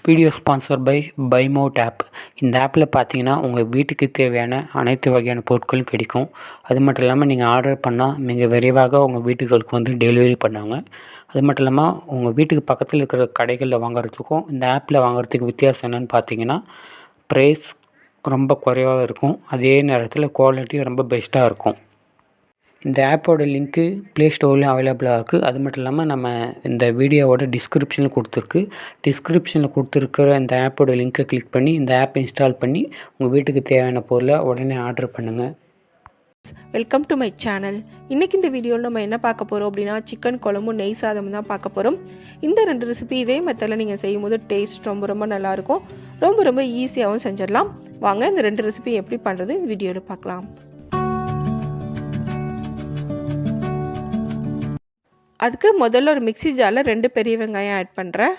Video sponsor by பைமோட் app. இந்த ஆப்பில் பார்த்தீங்கன்னா உங்கள் வீட்டுக்கு தேவையான அனைத்து வகையான பொருட்களும் கிடைக்கும். அது மட்டும் இல்லாமல் நீங்கள் ஆர்டர் பண்ணால் மிக விரைவாக உங்கள் வீட்டுகளுக்கு வந்து டெலிவரி பண்ணுவாங்க. அது மட்டும் இல்லாமல் உங்கள் வீட்டுக்கு பக்கத்தில் இருக்கிற கடைகளில் வாங்குறதுக்கும் இந்த ஆப்பில் வாங்குறதுக்கு வித்தியாசம் என்னென்னு பார்த்தீங்கன்னா, ப்ரைஸ் ரொம்ப குறைவாக இருக்கும். அதே நேரத்தில் குவாலிட்டி ரொம்ப பெஸ்ட்டாக இருக்கும். இந்த ஆப்போட லிங்க்கு ப்ளே ஸ்டோர்லேயும் அவைலபிளாக இருக்குது. அது மட்டும் இல்லாமல் நம்ம இந்த வீடியோவோட டிஸ்கிரிப்ஷனில் கொடுத்துருக்கு. டிஸ்கிரிப்ஷனில் கொடுத்துருக்கிற இந்த ஆப்போட லிங்க்கை கிளிக் பண்ணி இந்த ஆப்பை இன்ஸ்டால் பண்ணி உங்கள் வீட்டுக்கு தேவையான பொருளை உடனே ஆர்டர் பண்ணுங்கள். Welcome to my channel. இன்றைக்கி இந்த வீடியோவில் நம்ம என்ன பார்க்க போகிறோம் அப்படின்னா, சிக்கன் குழம்பும் நெய் சாதமும் தான் பார்க்க போகிறோம். இந்த 2 ரெசிபி இதே மெத்தடில் நீங்கள் செய்யும்போது டேஸ்ட் ரொம்ப நல்லாயிருக்கும். ரொம்ப ஈஸியாகவும் செஞ்சிடலாம். வாங்க இந்த 2 ரெசிபி எப்படி பண்ணுறது வீடியோவில் பார்க்கலாம். அதுக்கு முதல்ல ஒரு மிக்ஸி ஜாரில் 2 பெரிய வெங்காயம் ஆட் பண்ணுறேன்.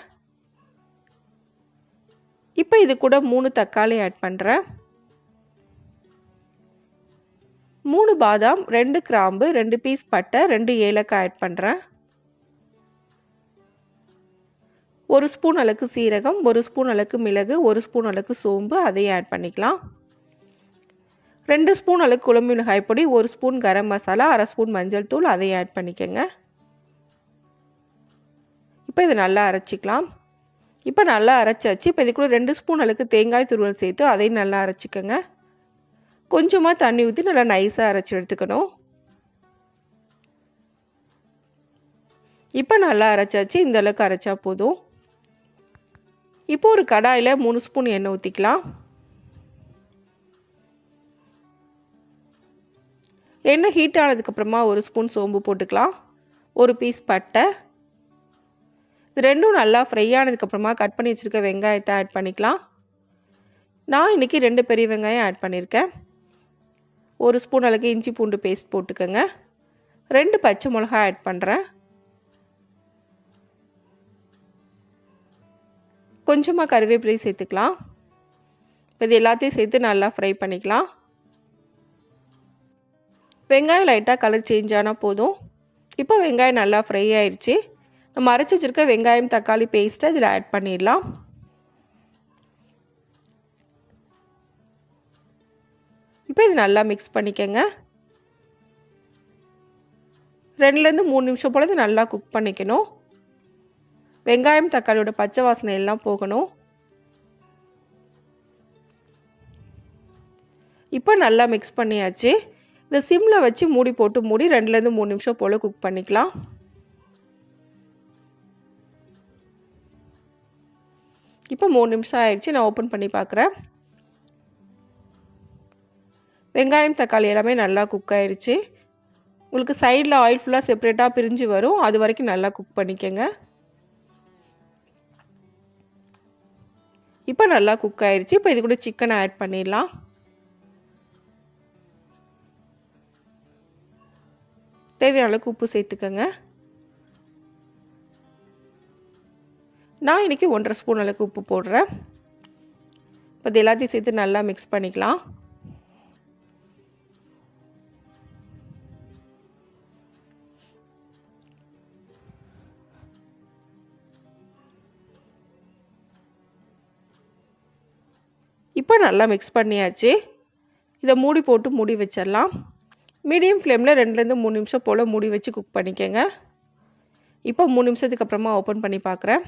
இப்போ இது கூட 3 தக்காளி ஆட் பண்ணுறேன். 3 பாதாம், 2 கிராம்பு, 2 பீஸ் பட்டை, 2 ஏலக்காய் ஆட் பண்ணுறேன். 1 ஸ்பூன் அளவுக்கு சீரகம், 1 ஸ்பூன் அளவுக்கு மிளகு, 1 ஸ்பூன் அளவுக்கு சோம்பு, அதையும் ஆட் பண்ணிக்கலாம். 2 ஸ்பூன் அளவுக்கு குழம்பு மிளகாய் பொடி, 1 ஸ்பூன் கரம் மசாலா, 1/2 ஸ்பூன் மஞ்சள் தூள், அதையும் ஆட் பண்ணிக்கோங்க. இப்போ இதை நல்லா அரைச்சிக்கலாம். இப்போ நல்லா அரைச்சாச்சு. இப்போ இது கூட 2 ஸ்பூன் அளவுக்கு தேங்காய் துருவல் சேர்த்து அதையும் நல்லா அரைச்சிக்கோங்க. கொஞ்சமாக தண்ணி ஊற்றி நல்லா நைஸாக அரைச்சி எடுத்துக்கணும். இப்போ நல்லா அரைச்சாச்சு. இந்த அளவுக்கு அரைச்சா போதும். இப்போ ஒரு கடாயில் 3 ஸ்பூன் எண்ணெய் ஊற்றிக்கலாம். எண்ணெய் ஹீட் ஆனதுக்கப்புறமா 1 ஸ்பூன் சோம்பு போட்டுக்கலாம். 1 பீஸ் பட்டை. இது ரெண்டும் நல்லா ஃப்ரை ஆனதுக்கப்புறமா கட் பண்ணி வச்சுருக்க வெங்காயத்தை ஆட் பண்ணிக்கலாம். நான் இன்றைக்கி 2 பெரிய வெங்காயம் ஆட் பண்ணியிருக்கேன். 1 ஸ்பூன் அளவுக்கு இஞ்சி பூண்டு பேஸ்ட் போட்டுக்கோங்க. 2 பச்சை மிளகா ஆட் பண்ணுறேன். கொஞ்சமாக கருவேப்பிலை சேர்த்துக்கலாம். இப்போ இது எல்லாத்தையும் சேர்த்து நல்லா ஃப்ரை பண்ணிக்கலாம். வெங்காயம் லைட்டாக கலர் சேஞ்ச் ஆனால் போதும். இப்போ வெங்காயம் நல்லா ஃப்ரை ஆயிடுச்சு. நம்ம அரைச்சி வச்சுருக்க வெங்காயம் தக்காளி பேஸ்ட்டை இதில் ஆட் பண்ணிடலாம். இப்போ இது நல்லா மிக்ஸ் பண்ணிக்கோங்க. 2லேருந்து 3 நிமிஷம் போல் இது நல்லா குக் பண்ணிக்கணும். வெங்காயம் தக்காளியோட பச்சை வாசனை எல்லாம் போகணும். இப்போ நல்லா மிக்ஸ் பண்ணியாச்சு. இதை சிம்மில் வச்சு மூடி போட்டு 2லேருந்து 3 நிமிஷம் போல் குக் பண்ணிக்கலாம். இப்போ 3 நிமிஷம் ஆயிடுச்சு. நான் ஓப்பன் பண்ணி பார்க்குறேன். வெங்காயம் தக்காளி எல்லாமே நல்லா குக் ஆயிடுச்சு. உங்களுக்கு சைடில் ஆயில் ஃபுல்லாக செப்பரேட்டாக பிரிஞ்சு வரும். அது வரைக்கும் நல்லா குக் பண்ணிக்கோங்க. இப்போ நல்லா குக் ஆயிடுச்சு. இப்போ இது கூட சிக்கனை ஆட் பண்ணிடலாம். தேவையான அளவுக்கு உப்பு சேர்த்துக்கோங்க. நான் இன்றைக்கி 1.5 ஸ்பூன் அளவுக்கு உப்பு போடுறேன். இப்போ இது எல்லாத்தையும் சேர்த்து நல்லா மிக்ஸ் பண்ணிக்கலாம். இப்போ நல்லா மிக்ஸ் பண்ணியாச்சு. இதை மூடி போட்டு மூடி வச்சிடலாம். மீடியம் ஃப்ளேமில் 2லேருந்து 3 நிமிஷம் போல் மூடி வச்சு குக் பண்ணிக்கோங்க. இப்போ 3 நிமிஷத்துக்கு அப்புறமா ஓப்பன் பண்ணி பார்க்குறேன்.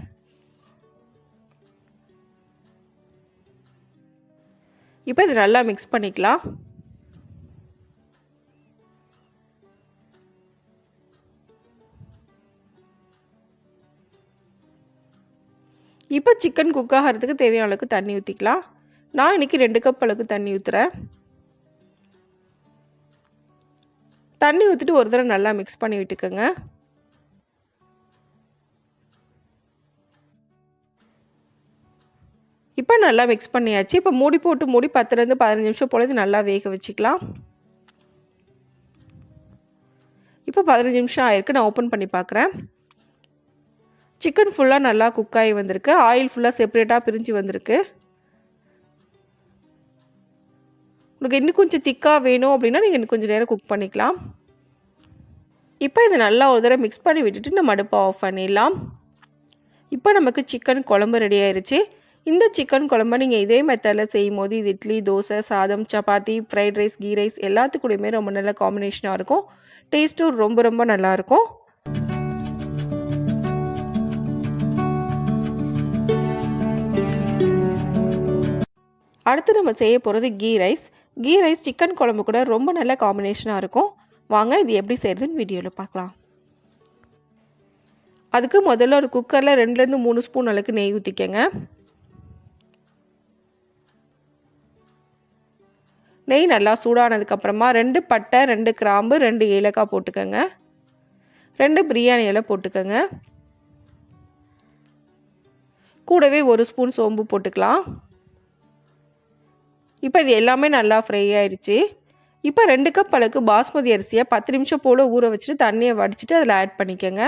இப்போ இது நல்லா மிக்ஸ் பண்ணிக்கலாம். இப்போ சிக்கன் குக் ஆகிறதுக்கு தேவையான அளவுக்கு தண்ணி ஊற்றிக்கலாம். நான் இன்றைக்கி 2 கப் அளவுக்கு தண்ணி ஊற்றுறேன். தண்ணி ஊற்றிட்டு ஒரு தடவை நல்லா மிக்ஸ் பண்ணி விட்டுக்கோங்க. இப்போ நல்லா மிக்ஸ் பண்ணியாச்சு. இப்போ மூடி போட்டு 10லேருந்து 15 நிமிஷம் போல் இது நல்லா வேக வச்சுக்கலாம். இப்போ 15 நிமிஷம் ஆயிருக்கு. நான் ஓப்பன் பண்ணி பார்க்குறேன். சிக்கன் ஃபுல்லாக நல்லா குக் ஆகி வந்திருக்கு. ஆயில் ஃபுல்லாக செப்பரேட்டாக பிரிஞ்சு வந்திருக்கு. உங்களுக்கு இன்னும் கொஞ்சம் திக்காக வேணும் அப்படின்னா நீங்கள் இன்னும் கொஞ்சம் நேரம் குக் பண்ணிக்கலாம். இப்போ இதை நல்லா ஒரு தடவை மிக்ஸ் பண்ணி விட்டுட்டு நம்ம அடுப்பை ஆஃப் பண்ணிடலாம். இப்போ நமக்கு சிக்கன் குழம்பு ரெடி ஆயிடுச்சு. இந்த சிக்கன் குழம்பை நீங்கள் இதே மெத்தடில் செய்யும் போது இது இட்லி, தோசை, சாதம், chapati, fried rice, ghee rice எல்லாத்துக்கூடயுமே ரொம்ப நல்ல காம்பினேஷனாக இருக்கும். டேஸ்ட்டும் ரொம்ப ரொம்ப நல்லாயிருக்கும். அடுத்து நம்ம செய்ய போகிறது ghee rice. Ghee rice chicken குழம்பு கூட ரொம்ப நல்ல காம்பினேஷனாக இருக்கும். வாங்க இது எப்படி செய்கிறதுன்னு வீடியோவில் பார்க்கலாம். அதுக்கு முதல்ல ஒரு குக்கரில் 2லேருந்து 3 ஸ்பூன் அளவுக்கு நெய் ஊற்றிக்கங்க. நெய் நல்லா சூடானதுக்கப்புறமா 2 பட்டை, 2 கிராம்பு, 2 ஏலக்காய் போட்டுக்கோங்க. 2 பிரியாணி இலை போட்டுக்கோங்க. கூடவே 1 ஸ்பூன் சோம்பு போட்டுக்கலாம். இப்போ இது எல்லாமே நல்லா ஃப்ரை ஆயிடுச்சு. இப்போ 2 கப் அளவுக்கு பாஸ்மதி அரிசியை 10 நிமிஷம் போல் ஊற வச்சுட்டு தண்ணியை வடிச்சிட்டு அதில் ஆட் பண்ணிக்கோங்க.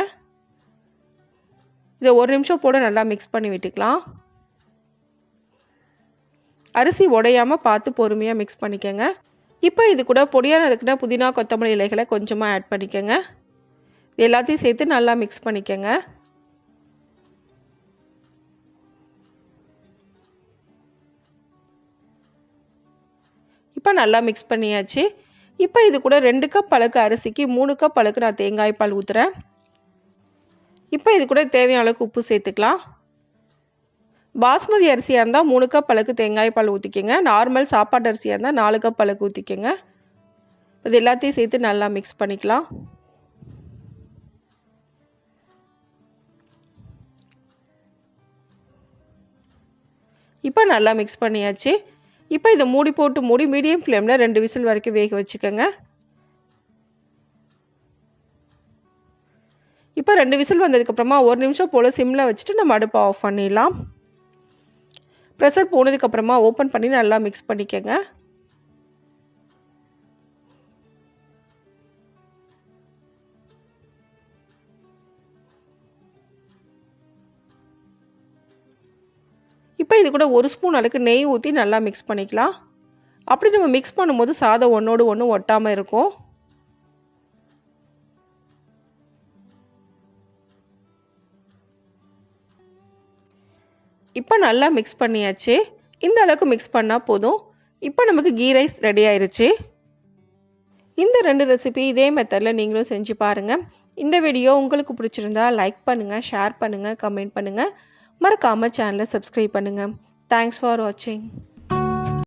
இதை 1 நிமிஷம் போல் நல்லா மிக்ஸ் பண்ணி விட்டுக்கலாம். அரிசி உடையாமல் பார்த்து பொறுமையாக மிக்ஸ் பண்ணிக்கோங்க. இப்போ இது கூட பொடியாக நறுக்கின புதினா, கொத்தமல்லி இலைகளை கொஞ்சமாக ஆட் பண்ணிக்கோங்க. இது எல்லாத்தையும் சேர்த்து நல்லா மிக்ஸ் பண்ணிக்கோங்க. இப்போ நல்லா மிக்ஸ் பண்ணியாச்சு. இப்போ இது கூட 2 கப் அளவுக்கு அரிசிக்கு 3 கப் அளவுக்கு நான் தேங்காய் பால் ஊற்றுறேன். இப்போ இது கூட தேவையான அளவுக்கு உப்பு சேர்த்துக்கலாம். பாஸ்மதி அரிசியாக இருந்தால் 3 கப் அளவுக்கு தேங்காய் பால் ஊற்றிக்கோங்க. நார்மல் சாப்பாட்டு அரிசியாக இருந்தால் 4 கப் அளவுக்கு ஊற்றிக்கோங்க. இது எல்லாத்தையும் சேர்த்து நல்லா மிக்ஸ் பண்ணிக்கலாம். இப்போ நல்லா மிக்ஸ் பண்ணியாச்சு. இப்போ இதை மூடி மீடியம் ஃப்ளேமில் 2 விசில் வரைக்கும் வேக வச்சுக்கோங்க. இப்போ 2 விசில் வந்ததுக்கப்புறமா 1 நிமிஷம் போல் சிம்மில் வச்சுட்டு நம்ம அடுப்பை ஆஃப் பண்ணிடலாம். ப்ரெஷர் போனதுக்கப்புறமா ஓப்பன் பண்ணி நல்லா மிக்ஸ் பண்ணிக்கோங்க. இப்போ இது கூட 1 ஸ்பூன் அளவுக்கு நெய் ஊற்றி நல்லா மிக்ஸ் பண்ணிக்கலாம். அப்படி நம்ம மிக்ஸ் பண்ணும்போது சாதம் ஒன்றோடு ஒன்று ஒட்டாமல் இருக்கும். இப்போ நல்லா மிக்ஸ் பண்ணியாச்சு. இந்த அளவுக்கு மிக்ஸ் பண்ணால் போதும். இப்போ நமக்கு கீ ரைஸ் ரெடி ஆயிடுச்சு. இந்த 2 ரெசிபி இதே மெத்தடில் நீங்களும் செஞ்சு பாருங்கள். இந்த வீடியோ உங்களுக்கு பிடிச்சிருந்தா லைக் பண்ணுங்கள், ஷேர் பண்ணுங்கள், கமெண்ட் பண்ணுங்கள். மறக்காமல் சேனலை சப்ஸ்கிரைப் பண்ணுங்கள். தேங்க்ஸ் ஃபார் வாட்சிங்.